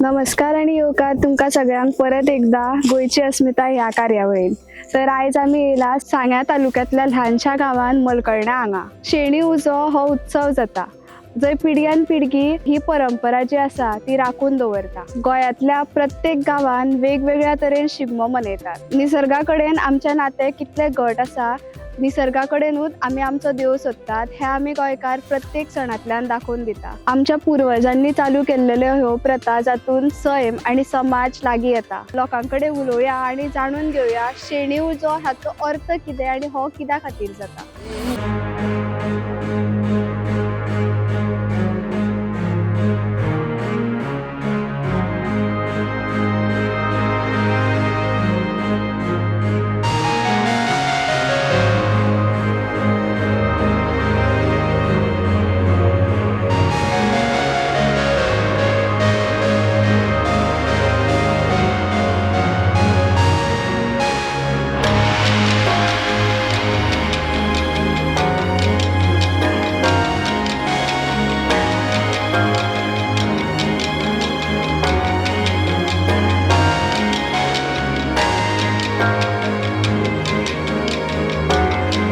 नमस्कार आणि येवकार तुमका सगळ्यांक परत एकदा गोयची अस्मिता ह्या कार्यावळीन. तर आयज आमी येयला सांग्या तालुक्यातल्या ल्हानशा गावान मलकर्णा हांगा. शेणी उजो हो उत्सव जाता, जंय पिढ्यान पिढगी ही परंपरा जी आसा ती राखून दवरता. गोंयांतल्या प्रत्येक गावान वेगवेगळ्या तरेन शिगमो मनयतात. निसर्गा कडेन आमचे नाते कितले घट आसा, निसर्गा कडेनूच आमी आमचो देव सोदतात हे आमी गोंयकार प्रत्येक सणांतल्यान दाखोवन दिता. आमच्या पुर्वजांनी चालू केल्ल्यो ह्यो प्रथा जातून सैम आनी समाज लागीं येता. लोकांकडे उलोवया आनी जाणून घेवया शेणी उजो हाचो अर्थ कितें आनी हो कित्या खातीर जाता.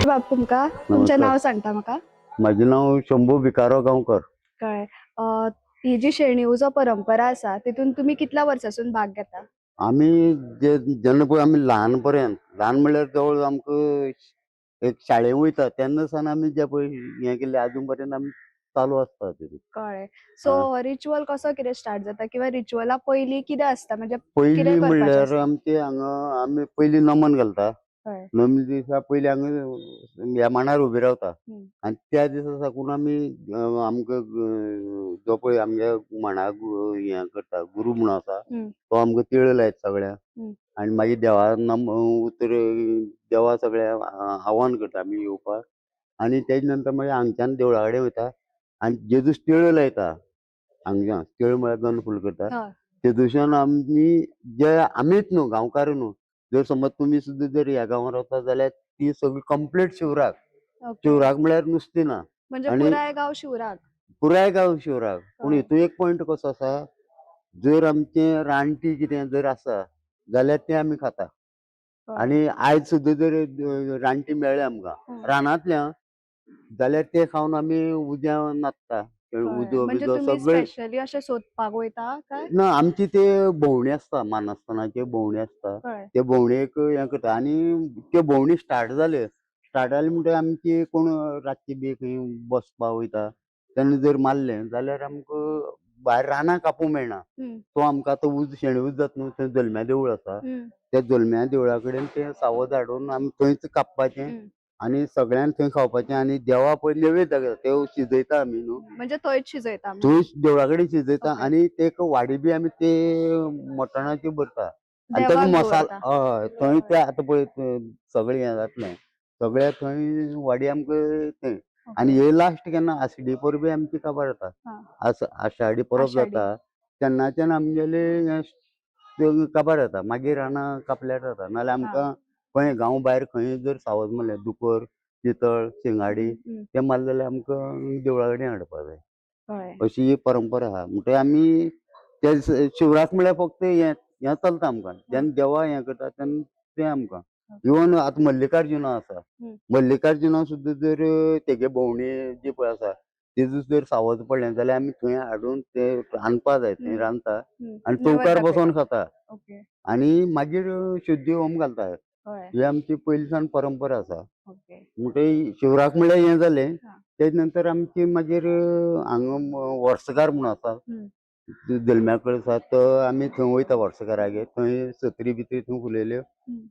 बाप तुमका तुमचें नमस्कार. नाव सांगता म्हाका? माझे नाव शंभू भिकाराव गांवकर. कळ्ळें. ही जी शेणी उजो परंपरा आसा तितून तुमी कितल्या वर्सांसून भाग घेता? आम्ही जेन्ना पळय आमी ल्हानपर्यंत ल्हान म्हणल्यार जवळ आमकां एक शाळेंत वयता तेन्ना सावन आमी जे पळय हें केल्लें अजून पर्यंत आमी चालू आसता तेतून. कळ्ळें. सो रिच्युअल कसो कितें स्टार्ट जाता किंवा रिच्युअला पयलीं कितें आसता, म्हणजे पयलीं करपाचें म्हणल्यार आसता? आमचे हांगा आमी पयलीं नमन घालता. कळ्ळें. नमन दिसा पयलीं हांगा ह्या मांडार उबे रावता आनी त्या दिसा साकून आमी आमकां जो पळय आमच्या मांडा हें करता गुरू म्हणून आसा तो आमकां तिळ लायता सगळ्यांक आनी मागीर देवा उतर देवा सगळ्या आव्हान करता आमी येवपाक आनी तेज नंतर मागीर हांगच्यान देवळा कडेन वयता आनी जे दीस तिळ लायता हांगच्यान तिळ म्हळ्यार गंध फूल करता ते दिसाच्यान आमी जे आमीच न्हू गांवकार न्हू, जर समज तुमी सुद्दां जर ह्या गांवांत रावता जाल्यार ती सगळी कंप्लीट शिवराक. शिवराक म्हळ्यार नुस्तें ना, म्हणजे आनी पुराय गांव शिवराक. पुराय गांव शिवराक. पूण हितून एक पॉयंट कसो आसा, जर आमचें रानटी कितें जर आसा जाल्यार तें आमी खाता. आनी आयज सुद्दां जर रानटी मेळ्ळें आमकां रानांतल्यान जाल्यार तें खावन आमी उद्या नाचता. उजो म्हणजे बिजो तुम्ही सगळे स्पेशली अशें सोदपाक वयता काय? ना, आमची ते भोंवणी आसता, मानासतनाचे भोंवणी आसता. कळ्ळें. ते भोंवणेक हें करता आनी त्यो भोंवणी स्टार्ट जाली म्हणटकीर आमची कोण रातची बी खंय बसपाक वयता तेन्ना जर मारलें जाल्यार आमकां भायर रानां कापूंक मेळना. तो आमकां आतां शेणी उज जाता न्हू, थंय जल्म्या देवूळ आसा. त्या जल्म्या देवळा कडेन तें सावज हाडून आमी थंयच कापपाचें आनी सगळ्यांक थंय खावपाचें आनी देवा पळय नैवेद्य दाखयता त्यो शिजयता आमी न्हू, म्हणजे थंयच शिजयता आमी. थंय देवळा कडेन शिजयता ओके. आनी ते एक वाडी बी आमी ते मटणाची भरता आनी देवाक ताका मसालो दवरता. हय थंय ते आतां पळय सगळें हें जातलें सगळ्या थंय वाडी आमकां थंय. आनी हे लास्ट केन्ना आषाढी परबी आमची काबार जाता. आषाढी परब जाता तेन्नाच्यान आमगेले काबार जाता. मागीर रानां कापल्यार जाता, नाल्यार आमकां खंय गांव भायर खंय जर सावज मारलें दुकर, चितळ, शिंगाडी तें मारलें जाल्यार आमकां देवळा कडेन हाडपा जाय. अशी ही परंपरा आहा. म्हणटकीर आमी ते शिवराक म्हळ्यार फक्त हें चलता आमकां. जेन्ना देवा हें करता तेन्ना तें आमकां. इवन आतां मल्लिकार्जुना आसा, मल्लिकार्जुना सुद्दां जर तेगे भोंवणी जी पळय आसा ते दीस जर सावज पडलें जाल्यार आमी थंय हाडून तें रांदपा जाय, थंय रांदता आनी चौकार बसोन खाता आनी मागीर शुद्धी होम घालता. ही आमची पयलींसान परंपरा आसा. म्हणटकीर शिवराक म्हळ्यार हें जालें, तेज नंतर आमची मागीर हांगा वर्सकार म्हणून आसा जल्म्या कडेन आसा तो आमी थंय वयता वर्सकारागेर. थंय सत्री बित्री थंय फुलयल्यो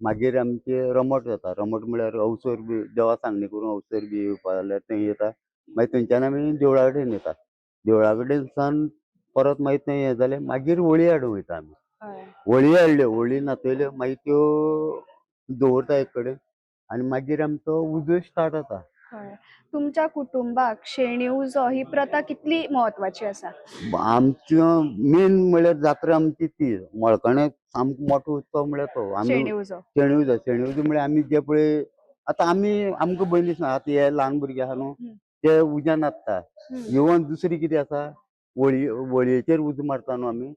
मागीर आमचे रमट जाता. रमट म्हळ्यार अवसर बी देवा सांगणी करून अवसर बी येवपा जाल्यार थंय येता. मागीर थंयच्यान आमी देवळा कडेन येता. देवळा कडेन सावन परत मागीर थंय हें जालें मागीर व्हळी हाडूंक वयता आमी. व्हळी हाडल्यो, व्हळी नाचयल्यो मागीर त्यो दवरता एक कडेन आनी मागीर आमचो उजो स्टार्ट जाता. तुमच्या कुटुंबाक शेणी उजो ही प्रथा कितली म्हत्वाची आसा? आमच्यो मेन म्हळ्यार जात्रा आमची ती मळकणें सामको मोठो उत्सव म्हळ्यार तो. आमी शेणी उजो. शेणी उजो म्हळ्यार आमी जे पळय आतां आमी आमकां भंय दिसना. आतां हे ल्हान भुरगे आहा न्हू ते उज्यान नाचता. इवन दुसरी कितें आसा वळयेचेर उजो मारता न्हू आमी,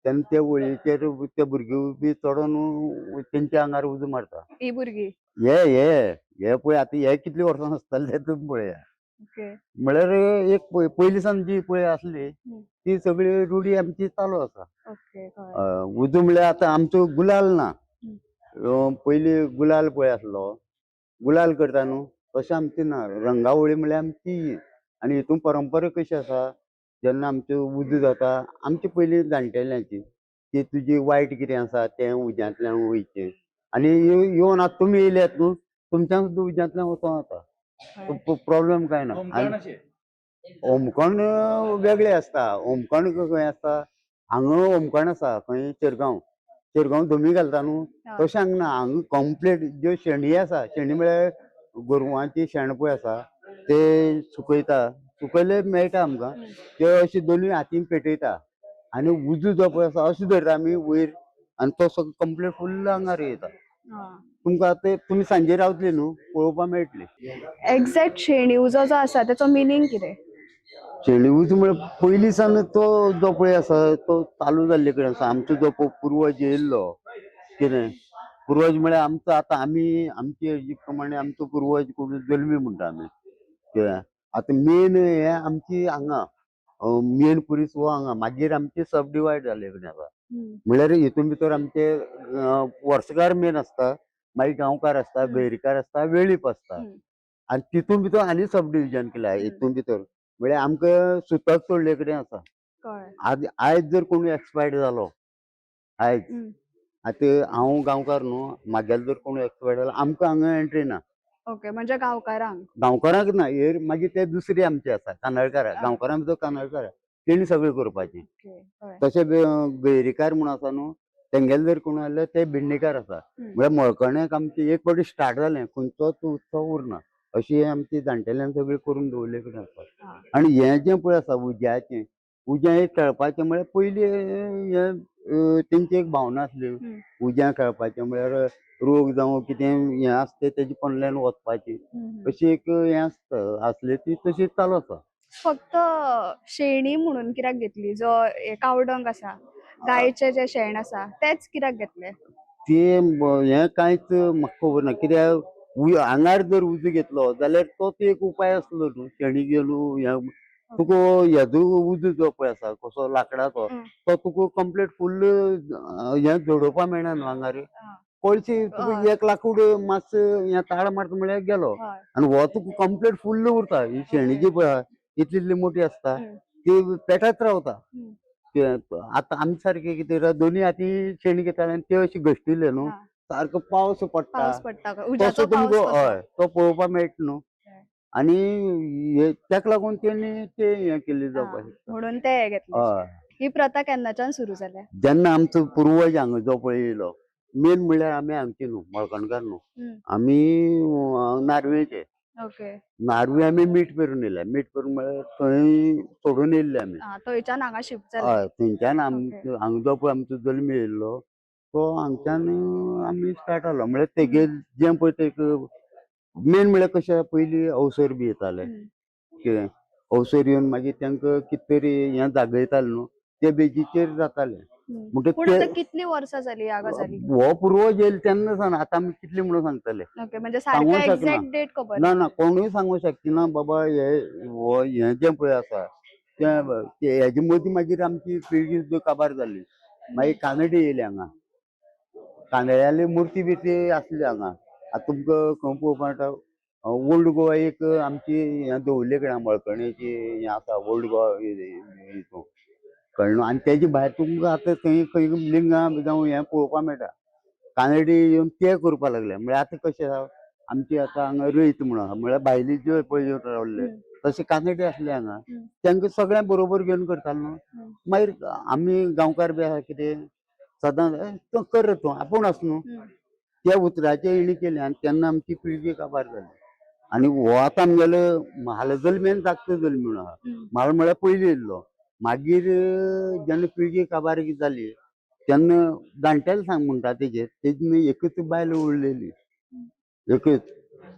तेन्ना त्या वळयेचेर ते भुरगे बी चडोन तेंच्या आंगार उजो मारता. ही भुरगी. हे पळय आतां हे कितलीं वर्सां आसताले ते तुमी पळया. ओके. म्हळ्यार एक पयलींसान जी पळय आसली ती सगळी रुढी आमची चालू आसा. ओके. कळ्ळें. उजो म्हळ्यार आतां आमचो गुलाल ना. पयलीं गुलाल पळय आसलो, गुलाल करता न्हू, तशें आमचें ना. रंगावळी म्हळ्यार आमची ही. आनी हितून परंपरा कशी आसा, जेन्ना आमच्यो उजो जाता, आमचे पयलीं जाणटेल्यांची की तुजी वायट कितें आसा तें उज्यांतल्यान वयचें. आनी येवन आतां तुमी येयल्यात न्हू, तुमच्यान सुद्दां उज्यांतल्यान वचों जाता. प्रॉब्लेम कांय ना. होमखण वेगळें आसता. होमखण खंय आसता, हांगा होमखण आसा खंय शिरगांव धमी घालता न्हू, तशें हांगा ना. हांगा कंप्लीट ज्यो शेणये आसा, शेणी म्हळ्यार गोरवांची शेण पळय आसा ते सुकयले मेळटा आमकां. ते अशें दोनूय हातीन पेटयता आनी उजो जो पळय आसा अशें धरता आमी वयर, आनी तो सगळो कंप्लीट फुल्ल आंगार येता. तुमकां आतां तुमी सांजे रावतली न्हू, पळोवपा मेळटली. एक्झॅक्ट शेणी उजो जो आसा तेचो मिनींग कितें? शेणी उजो म्हळ्यार पयलीं सावन तो जो पळय आसा तो चालू जाल्ले कडेन आसा. आमचो जो पुर्वज येयल्लो कितें, पुर्वज म्हळ्यार आमचो आतां आमचे हेजी प्रमाणे आमचो पुर्वज कोण जल्मी म्हणटा आमी. कित्याक आतां मेन हे आमची हांगा मेन पुरीस हो हांगा, मागीर आमचे सब डिवायड जाल्ले कडेन आसा. म्हळ्यार हितून भितर आमचे वर्सकार मेन आसता, मागीर गांवकार आसता, गैरीकार आसता, वेळीप आसता, आनी तितून भितर आनी सब डिविजन केल्या हितून भितर. म्हळ्यार आमकां सुतक सोडले कडेन आसा. आयज जर कोण एक्सपायर्ड जालो, आयज आतां हांव गांवकार न्हू, म्हागेलो जर कोण एक्सपायर्ड जालो आमकां हांगा एंट्री ना. ओके. म्हणजे गांवकारांक ना, हेर मागीर ते दुसरे आमचे आसा कानडकार. गांवकारां भितर कानडकार तेणी सगळें करपाचें. तशें गैरीकार म्हूण आसा न्हू, तेंगेले जर कोण आसले ते भिंडीकार आसा. म्हळ्यार मळकण्याक आमचें एक फावटी स्टार्ट जालें, खंयचोच उत्सव उरना. अशी आमची जाणटेल्यांनी सगळी करून दवरले कडेन आसा. आनी हें जें पळय आसा उज्याचें, उज्या एक खेळपाचें म्हळ्यार पयलीं हे तेंची एक भावना आसली. उज्या खेळपाचें म्हळ्यार रोग जावं कितें हें आसता तेजे पोंदल्यान वचपाची, अशी एक हें आसली ती तशी चालू आसा. फक्त शेणी म्हणून कित्याक घेतली? जो कावडंग आसा, गायेचें जें शेण आसा तेच कित्याक घेतले? ते हें कांयच म्हाका खबर ना. कित्याक आंगार जर उजो घेतलो जाल्यार तोच एक उपाय आसलो न्हू. शेणी घेवन तुका हेजो उजो जो पळय आसा कसो लाकडाचो, तो तुका कंप्लीट फुल्ल हें जोडोवपा मेळना न्हू आंगार. पयलीं तुका एक लाकूड मातसो हें ताळ मारता म्हळ्यार गेलो, आनी हो तुका कंप्लीट फुल्ल उरता. ही शेणी जी पळय इतली इतली मोठी आसता ती पेटत रावता. आतां आमचे सारके कितें दोनी हाती शेणी घेताले आनी ते अशें घश्टिल्ले न्हू, सारको पावस पडटा तसो तुमकां हय तो पळोवपा मेळटा न्हू. आनी तेका लागून तेणी ते हें केल्ली जावपा शकता म्हणून ते घेतले. हय. ही प्रथा केन्नाच्यान सुरू जाल्या? जेन्ना आमचो पुर्वज हांगा जो पळय येयलो, मेन म्हळ्यार आमी हांगचे न्हू, मळकणकार न्हू, आमी नार्वेचे. ओके. नार्वे आमी मीठ पेरून येयल्या. मीठ पेरून म्हळ्यार थंय सोडून येयल्ले आमी. थंयच्यान हांगा शिफ्ट जाले. हय, थंयच्यान हांगा जो पळय आमचो जल्म येयल्लो तो हांगच्यान आमी स्टार्ट जालो. म्हळ्यार तेगे जें पळय ते मेन म्हळ्यार कशें पयलीं अवसर बी येताले. कितें अवसर येवन मागीर तांकां कितें तरी हें जागयताले न्हू, ते बेजीचेर जातालें. म्हणटकीर कितलीं वर्सां जालीं ह्या गजालीक? हो पुर्वज येयले तेन्ना सावन आतां आमी कितली म्हणून सांगतले. ओके. म्हणजे सारको एक्झॅक्ट डेट खबर ना ना, कोणूय सांगूं शकची ना बाबा हें जें पळय आसा तें हेजे मदीं मागीर आमची पिळगी सुद्दां काबार जाली. मागीर कानडी येयले हांगा. कानड्याली मुर्ती बिर्ती आसली हांगा. आतां तुमकां खंय पळोवपा मेळटा, ओल्ड गोवा एक आमची हें दवरले कडेन मळकणेची हें आसा ओल्ड गोवा हितून कळ्ळें. आनी तेजे भायर तुमकां आतां थंय खंय लिंगां जावं हें पळोवपा मेळटा. कानडी येवन ते करपा लागले. म्हळ्यार आतां कशें आसा, आमची आतां हांगा रयत म्हणून आहा, म्हळ्यार भायले जे पळय येवन रावल्ले तशे कानडी आसले हांगा. तांकां सगळ्यांक बरोबर घेवन करताले न्हू. मागीर आमी गांवकार बी आहा कितें सदांच तो कर रे तूं आपूण आस न्हू, त्या उतराचे हेणी केले आनी तेन्ना आमची पिळगी काबार जाली. आनी हो आतां आमगेलो म्हाल जल्मी आनी धाकटो जल्मी म्हणून आहा. म्हाल म्हळ्यार पयलीं येयल्लो. मागीर जेन्ना पिळगी काबार जाली तेन्ना जाणटेले सांग म्हणटा तेजी एकच बायल उरलेली, एकच.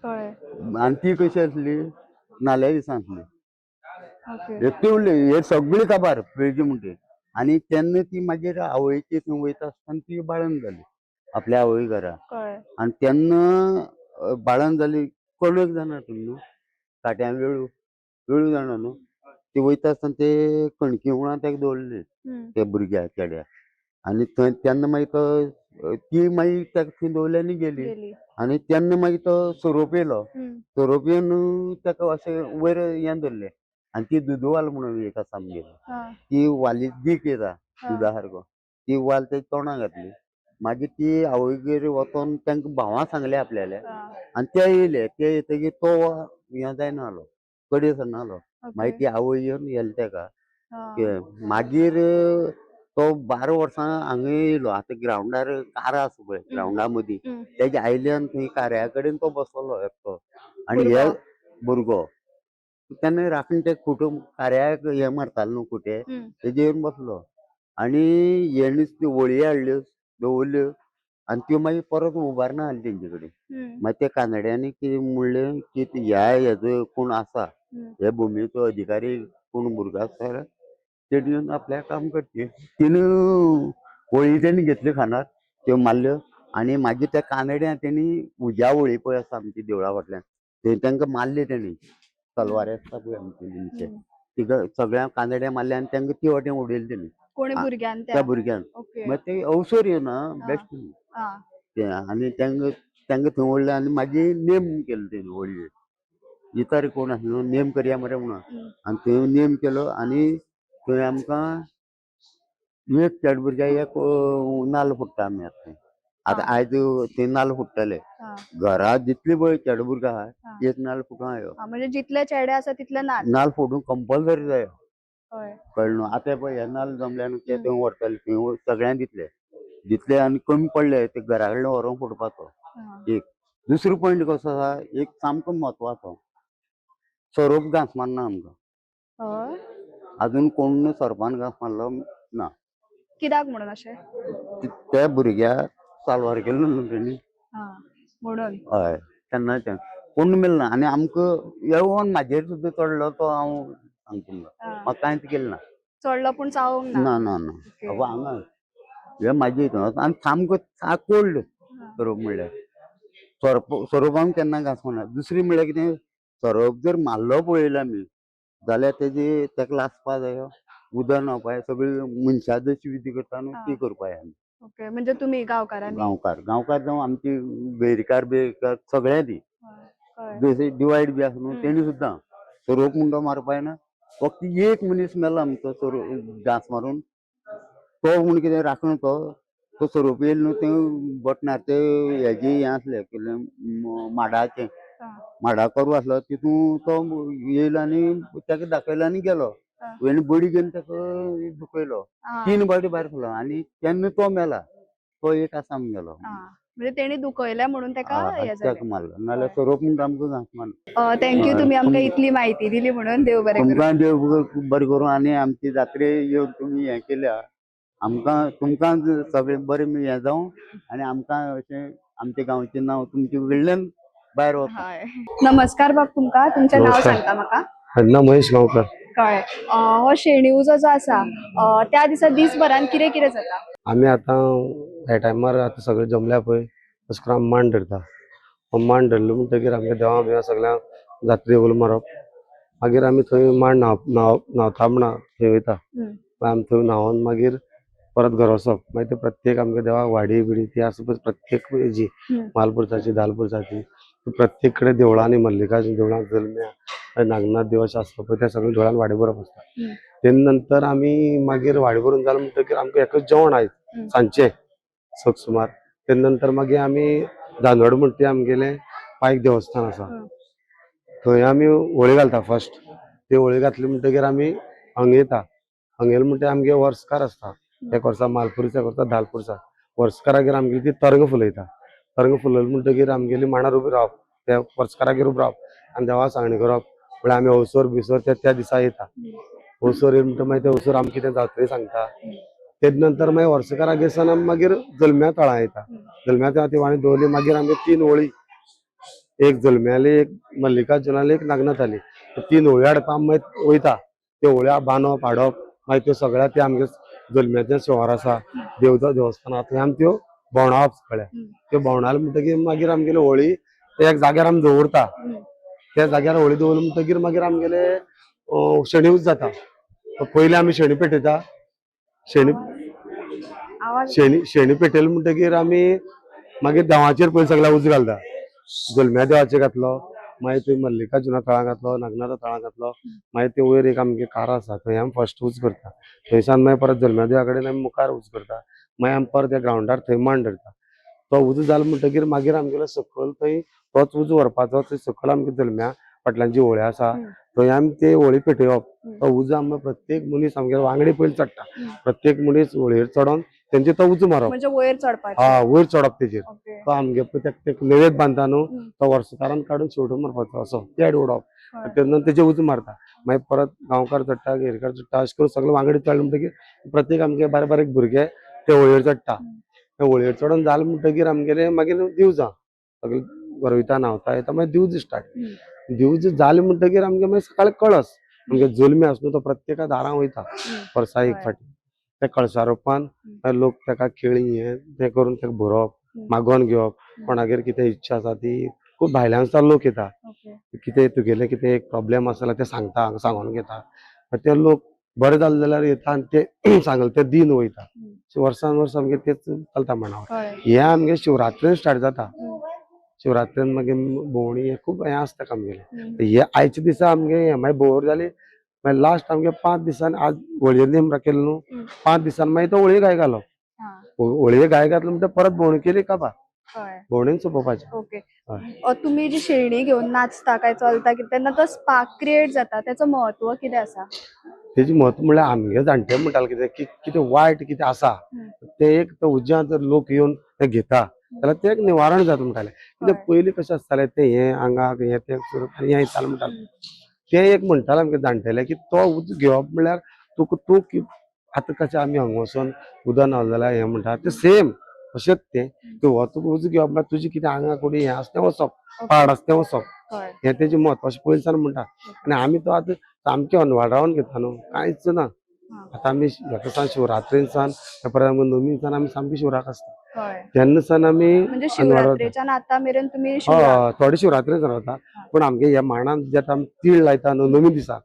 आनी ती कशी आसली, नाल्या दिसा आसली. ओके. एकटी उरली हे सगळी काबार वेळची म्हणते. आणि त्यांना ती मागीर आवयची थंय वयता आसतना ती बाळंत जाली आपल्या आवय घरा. कळ्ळें. आणि त्यांना बाळंत जाली कोण जाणा तुमी न्हू काट्या वेळू वेळू जाणा न्हू ती वयता आसतना ते कणकी हुणां ताका दवरली त्या भुरग्याक चेड्याक. आणि थंय तेन्ना मागीर तो ती मागीर ताका थंय दवरली आनी गेली. गेली. आणि तेन्ना मागीर तो सोरोप येयलो. सोरोप येवन ताका अशें वयर हें धरलें आणि ती दुदवाल म्हणून एक आसा आमगेली ती वाली दीक येता दुदा सारको ती वाल तेच्या तोंडाक घातली. मागीर ती आवयगेर वचोन तांकां भावां सांगलें आपल्याल्या आणि ते येयले. ते येतकीर तो हें जायना जालो कडे सरना जालो. मागीर ती आवय येवन व्हेली ताका. मागीर तो 12 वर्सां हांगा येयलो आतां ग्रावंडार कार आसा पळय ग्रावंडा मदीं तेज्या आयल्यान थंय कार्या कडेन तो बसलो एकटो. आणि हे भुरगो तेन्ना राखण ते खुटो कार्याक हे मारतालो न्हू खुटे तेजेर येवन बसलो. आणि हेणेच त्यो वळी हाडल्यो दवरल्यो आणि त्यो मागीर परत उबारना जाली तेंचे कडेन. मागीर त्या कानड्यांनी कितें म्हणलें की ह्या हेजो कोण आसा हे भुमीचो अधिकारी कोण भुरगो आसा जाल्यार तेणी येवन आपल्याक काम करचें. तिणें वळी तेणी घेतल्यो खांदार त्यो मारल्यो. आणि मागीर त्या कानड्या तेणी उज्या वळी पळय आसा आमच्या देवळा फाटल्यान थंय तांकां मारले तेणी तलवारी आसता पळय आमचे तेंचे तिका सगळ्या कानड्या मारले आणि तांकां ते वाटेन उडयले तेणी कोणी भुरग्यान त्या भुरग्यान. मागीर ते अवसर येना बेस्ट ते आणि तांकां थंय उडले आणि मागीर नेम केलो तेणी व्हडले इतर कोण आसलो नेम करया मरे म्हणून. आणि थंय नेम केलो आणि थंय आमकां एक चेडो भुरग्याक एक नाल्ल फोडटा आमी आतां. आतां आयज थंय नाल्ल फोडटले घरा जितली पळय चेडो भुरगो आहा एक नाल्ल फोडूंक जायो. म्हणजे जितले चेडे आसा तितले नाल्ल फोडूंक कंपल्सरी जायो. हय. कळ्ळें न्हू. आतां पळय हे नाल्ल जमले न्हू ते थंय व्हरतले थंय सगळ्यांक दितले दितले आनी कमी पडले ते घरा कडल्यान व्हरोन फोडपाचो एक. दुसरो पॉयंट कसो आसा एक सामको म्हत्वाचो सोरोप घांस मारना आमकां. अजून कोण सोरोपान घांस मारलो ना. कित्याक म्हणून अशें? त्या भुरग्याक सालवार केल्लो न्हू तेणी म्हणून. हय तेन्नाच्यान कोण मेलना. आनी आमकां येवन म्हाजेर सुद्दां चडलो तो हांव सांगता तुमकां म्हाका कांयच केलें ना. चडलो पूण चावूंक ना ना ना बाबा हांगा हे म्हाजे हितून आनी सामको कोल्ड सोरोप म्हणल्यार सोरोपान केन्ना घांस मारना. दुसरी म्हणल्यार कितें सोरोप जर मारलो पळयलो आमी जाल्यार तेजी ताका लासपा जायो उदक न्हांवपा जाय सगळी मनशां जशी विधी करता न्हू ती करपा जाय आमी. ओके. म्हणजे तुमी गांवकारांनी गांवकार जावं आमची बेरिकार बेरिकार सगळ्यांनी जशे डिवायड बी आसा न्हू तेणी सुद्दां सोरोप म्हणटा मारपा जायना. फक्त एक मनीस मेलो आमचो सोरोप घांस मारून तो म्हण कितें राखण तो सोरोप येयलो न्हू थंय बटनार ते हेजे हें आसलें माडाचें माडा करू आसलो तितून तो येयलो आनी ताका दाखयलो आनी गेलो. हेणी बडी घेवन ताका दुखयलो 3 फावटी भायर सरलो आनी तेन्ना तो मेला. तो एक आसा आमगेलो. म्हणजे तेणी दुखयले म्हणून ताका हे जालें. ताका मारलो नाल्यार सोरोप म्हणटा आमकां घांस मारना. थँक्यू तुमी आमकां इतली म्हायती दिली म्हणून देव बरें करूं. तुमकां देव बरें करूं. आनी आमची जात्रे येवन तुमी हें केल्या आमकां तुमकां सगळें बरें हें जावं आनी आमकां अशें आमच्या गांवचें नांव तुमचे कडल्यान भायर वता. नमस्कार बाब तुमकां तुमचें नांव सांगता म्हाका? अण्णा महेश गांवकर. कळ्ळें. हो शेणी उजो जो आसा त्या दिसा दिसभरान कितें कितें जाता? आमी आतां ह्या टायमार आतां सगळे जमल्या पळय तशें करून आमी मांड धरता. मांड धरलो म्हणटकीर आमगे देवा बिवा सगळ्यांक जात्रे उलो मारप. मागीर आमी थंय मांड न्हांवता म्हणा थंय वयता. आमी थंय न्हांवून मागीर परत घरा वचप. मागीर ते प्रत्येक आमगे देवाक वाडी बिडी ती आसा पळय प्रत्येक हेजी मालपुरसाची दालपुरसाची प्रत्येक कडेन देवळांनी मल्लिकार्जुन देवळांत जल्म्या नागनाथ देव अशें आसता पळय त्या सगळ्या देवळांनी वाडी भरप आसता. तेन्ना नंतर आमी मागीर वाडी भरून जालें म्हणटकीर आमकां एकच जेवण आयज सांजचें सक सुमार. तेन्ना नंतर मागीर आमी धानोड म्हणटा तें आमगेलें पायक देवस्थान आसा थंय आमी होळी घालता फर्स्ट. ती होळी घातली म्हणटकीर आमी हांगा येता. हांगा येयले म्हणटकीर आमगे वर्सकार आसता. एक वर्सा मालपुरस एक वर्सा धालपुरसा. वर्सकारागेर आमगेली ती तरंग फुलयता. तरंग फुलयली म्हणटकीर आमगेली मांडार उबी रावप त्या वर्सकारागेर उबी रावप आनी देवाक सांगणी करप. म्हळ्यार आमी अवसर बिसर त्या दिसा येता. अवसर येयले म्हणटा मागीर ते अवसर आमी कितें जाता तें सांगता. तेजे नंतर मागीर वर्सकारागेर सावन आमी मागीर जल्म्या थळां येता. जल्म्या थळां ती वाणी दवरली मागीर आमी 3 होळी एक जल्म्याली एक मल्लिकार्जुनाली एक नागनाथाली 3 होळी हाडपा आमी मागीर वयता. ते होळ्या बांदप हाडप मागीर त्यो सगळ्या ते आमगे जल्म्याचें शहर आसा देवस्थान आसा थंय आमी त्यो भोंवडावप सगळ्या त्यो भोंवडाले म्हणटकीर मागीर आमगेली होळी ते एक जाग्यार आमी दवरता त्या जाग्यार होळी दवरली म्हणटकीर मागीर आमगेले शेणी उज जाता पयलीं आमी शेणी पेटयता शेणी शेणी पेटयले म्हणटकीर आमी मागीर देवाचेर पयलीं सगळ्या उज घालता जल्म्या देवाचेर घातलो मागीर थंय मल्लिकार्जुना थळां घातलो नागनाथा थळां घातलो मागीर ते वयर एक आमगे कार आसा थंय आमी फर्स्ट उज करता थंयसान मागीर परत जल्म्या देवा कडेन आमी मुखार उज करता मागीर आमी परत त्या ग्राउंडार थंय मांड धरता तो उज जालो म्हणटकीर मागीर आमगेलो सकयल थंय तोच उज व्हरपाचो थंय सकयल आमगे जल्म्या फाटल्यान जी होळी आसा थंय आमी ते होळी पेटयप तो उज आमी प्रत्येक मनीस आमगे वांगडी पयलीं चडटा प्रत्येक मनीस होळयेर चडोन तेंचे तो उज मारप म्हणजे वयर चडपाचें हा वयर चडप तेजेर तो आमगे ते नेवेद बांदता न्हू तो वर्सकारान काडून शेवटून मारपाचो असो तेड उडोवप तेन्ना तेजे उज मारता मागीर परत गांवकार चडटा घेरकार चडटा अशें करून सगळे वांगडी चडले म्हणटकीर प्रत्येक आमगे बारीक बारीक भुरगे ते होळयेर चडटा होळयेर चडोन जालें म्हणटकीर आमगेले मागीर दिवजां सगळे गरविता न्हांवता येता मागीर दिवज स्टार्ट दिवज जाले म्हणटकीर आमगे मागीर सकाळी कळस आमगे जल्मी आसा न्हू तो प्रत्येका दारां वयता वर्सा एक फाटी त्या कळसा रुपान लोक ताका केळी हे ते करून ताका भरोवप मागोन घेवप कोणागेर कितें इच्छा आसा ती खूब भायल्यान सुद्दां लोक येता कितें तुगेलें कितें एक प्रॉब्लेम आसा जाल्यार ते सांगता हांगा सांगून घेता ते लोक बरें जालें जाल्यार येता आनी ते सांगले ते दिन वयता वर्सान वर्स आमगे तेच चलता म्हणा हे आमगे शिवरात्रेन स्टार्ट जाता शिवरात्रेन मागीर भोंवणी हे खूब हें आसता आमगेलें हे आयचे दिसा आमगे हे मागीर भोंवर जाली मागीर लास्ट आमगे 5 दिसान आज होळये नेम केलो न्हू 5 दिसान मागीर तो होळये गाय घालप होळये गाय घातलो म्हणटा परत भोंवणी केली काबार भोंवणेन सोंपोवपाचें ओके तुम्ही जी शेणी घेऊन नाचता काय चलता की तेन्ना तो स्पार्क क्रिएट जाता त्याचं महत्व कितें आसा तेजी म्हत्व म्हणल्यार आमगे जाणटे म्हणटाले कितें कितें वायट कितें आसा ते एक तो उज्या जर लोक येवन ते घेता जाल्यार ते एक निवारण जाता म्हणटाले कित्याक पयलीं कशें आसतालें ते हें आंगाक हें तें हें येतालें म्हणटाले ते एक म्हणटाले आमगे जाणटेले की तो उज घेवप म्हणल्यार तूं आतां कशें आमी हांगा वचोन उदक न्हालो जाल्यार हें म्हणटा ते सेम तशेंच ते तुका उज घेवप म्हळ्यार तुजें कितें आंगा कुडी हें आसा तें वचप पाड आसा तें वचप हें तेजें म्हत्व अशें पयलींसान म्हणटा आनी आमी तो आतां सामकें अनवाळ रावन घेता न्हू कांयच ना आतां आमी हेका सान शिवरात्रेन सान परत आमगे नोमीन सान आमी सामकी शिवराक आसता तेन्ना सान आमी म्हणजे शिवरात्रेच्यान आतां मेरेन तुमी थोडे शिवरात्रेन रावता पूण आमगे ह्या मांडान जे आमी तीळ लायता न्हू नोमीन दिसाक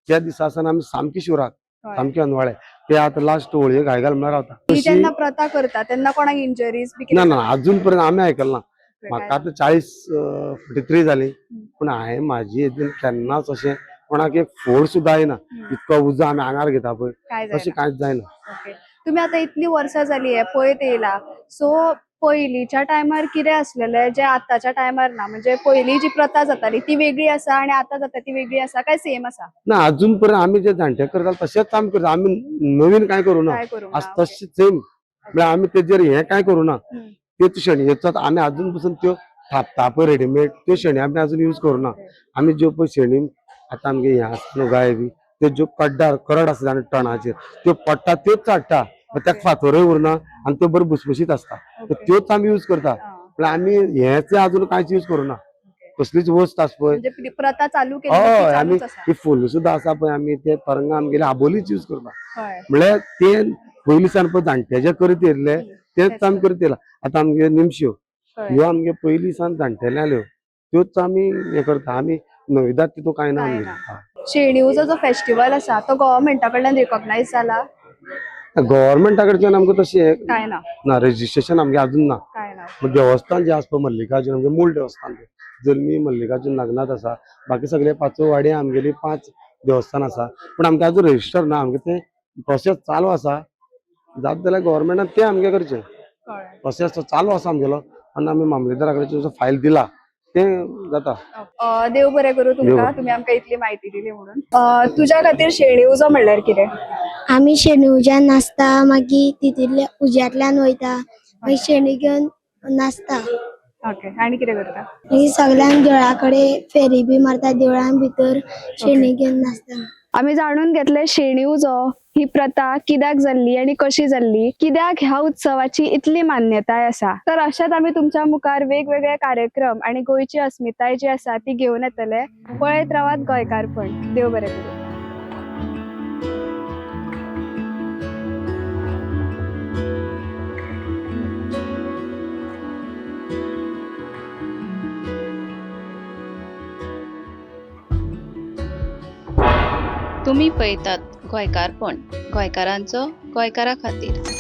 त्या दिसा सान आमी सामकी शिवराक सामके अनवाळे ते आतां लास्ट होळये गाय घाल म्हळ्यार रावता जेन्ना प्रथा करता तेन्ना कोणाक इंजरीज बी ना ना अजून पर्यंत आमी आयकल ना म्हाका आतां 43 जाली पूण हांवें म्हाजी हेतून केन्नाच अशें कोणाक एक फोड सुद्दां येना इतको उजो आमी आंगार घेता पळय तशें कांयच जायना तुमी आतां इतलीं वर्सां जालीं हे पळयत येयला सो पयलींच्या टायमार कितें आसलेलें जे आतांच्या टायमार ना म्हणजे पयलीं जी प्रथा जाताली ती वेगळी आसा आनी आतां जाता ती वेगळी आसा काय सेम आसा ना अजून पर्यंत आमी जे जाणटे करता तशेंच आमी करता आमी नवीन कांय करूना आज तशें सेम म्हळ्यार आमी तेजेर हें कांय करूना त्यो शेणी येतात आमी अजून पसून त्यो थापता पळय रेडीमेड त्यो शेणी आमी अजून यूज करूना आमी ज्यो पळय शेणी आतां आमगे हें आसा न्हू गाय बी त्यो ज्यो कड्डार करड आसा जाणा टणाचेर त्यो पडटा त्योच चाडटा ताका फातोरय उरना आनी त्यो बऱ्यो भुसभुशीत आसता त्योच आमी यूज करता म्हळ्यार आमी हेच अजून कांयच यूज करूना कसलीच वस्त आसा पळय प्रथा चालू केली हय आमी ही फूल सुद्दां आसा पळय आमी ते तरंगा आमगेले आबोलीच यूज करता म्हळ्यार ते पयलींसान पळय जाणटे जे करीत येयल्ले तेच आमी करीत येयला आतां आमगे निमश्यो ह्यो आमगे पयलींसान जाणटेल्यांल्यो त्योच आमी हें करता आमी नविदाद तितून कांय ना शेणीउजो जो फेस्टिवल आसा तो गव्हर्नमेंटा कडल्यान रिकॉग्नायज जाला गव्हर्नमेंटा कडच्यान आमकां तशें काय ना रजिस्ट्रेशन आमगे अजून ना देवस्थान जे आसा पळय मल्लिकार्जुन आमगे मूळ देवस्थान जल्मी मल्लिकार्जुन नागनाथ आसा बाकी सगळे 5 वाडी आमगेली 5 देवस्थान आसा पूण आमकां अजून रजिस्टर ना आमगे ते प्रोसेस चालू आसा जात जाल्यार गव्हर्नमेंटान ते आमगे करचें प्रोसेस चालू आसा आमगेलो आनी आमी मामलेदारा कडेन फायल दिला ते जाता देव बरें करूं तुमकां तुमी आमकां इतली म्हायती दिली म्हणून तुज्या खातीर शेणीउजो म्हणल्यार कितें आमी शेणी उज्यान नाचता मागीर तितूंतल्या उज्यांतल्यान वयता मागीर शेणी घेवन नाचता ओके आनी कितें करता मागीर सगळ्यांक देवळा कडेन फेरी बी मारता देवळान भितर शेणी घेवन नाचता आमी जाणून घेतले शेणीउजो ही प्रथा कित्याक जाल्ली आणि कशी जाल्ली कित्याक ह्या उत्सवाची इतली मान्यताय आसा तर अशाच आमी तुमच्या मुखार वेगवेगळे कार्यक्रम आणि गोंयची अस्मिताय जी आसा ती घेऊन येतले पळयत रावात गोंयकारपण देव बरें करूं तुम्ही पळयतात गोंयकारपण गोंयकारांचो गोंयकारा खातीर.